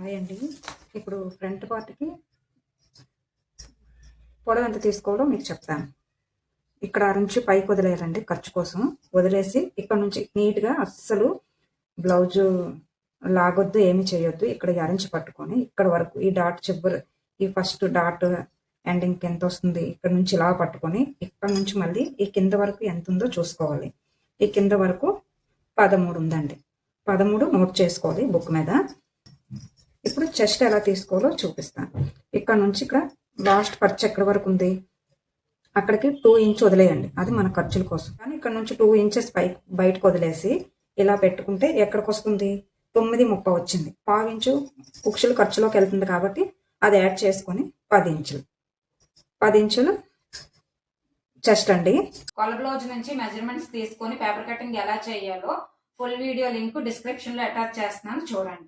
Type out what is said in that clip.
అయ్యండి. ఇప్పుడు ఫ్రంట్ పార్ట్కి పొడవు ఎంత తీసుకోవాలో మీకు చెప్తాను. ఇక్కడ నుంచి పైకి వదిలేయాలండి, ఖర్చు కోసం వదిలేసి ఇక్కడ నుంచి నీట్గా అస్సలు బ్లౌజు లాగొద్దు, ఏమి చేయొద్దు. ఇక్కడ అరించి పట్టుకొని ఇక్కడ వరకు ఈ డాట్ చివరి ఈ ఫస్ట్ డాట్ ఎండింగ్కి ఎంత వస్తుంది ఇక్కడ నుంచి ఇలా పట్టుకొని ఇక్కడ నుంచి మళ్ళీ ఈ కింద వరకు ఎంత ఉందో చూసుకోవాలి. ఈ కింద వరకు 13 ఉందండి. 13 నోట్ చేసుకోవాలి బుక్ మీద. ఇప్పుడు చెస్ట్ ఎలా తీసుకోవాలో చూపిస్తాను. ఇక్కడ నుంచి ఇక్కడ లాస్ట్ ఖర్చు ఎక్కడి వరకు ఉంది అక్కడికి 2 ఇంచ్ వదిలేయండి, అది మన ఖర్చుల కోసం. కానీ ఇక్కడ నుంచి 2 ఇంచెస్ బయటకు వదిలేసి ఇలా పెట్టుకుంటే ఎక్కడికి వస్తుంది 9.30 వచ్చింది. 1/2 ఇంచు కుక్షులు ఖర్చులోకి వెళ్తుంది కాబట్టి అది యాడ్ చేసుకొని 10 ఇంచులు. 10 ఇంచులు చెస్ట్ అండి. కొలర్ బ్లౌజ్ నుంచి మెజర్మెంట్స్ తీసుకొని పేపర్ కటింగ్ ఎలా చేయాలో ఫుల్ వీడియో లింక్ డిస్క్రిప్షన్ లో అటాచ్ చేస్తున్నాను, చూడండి.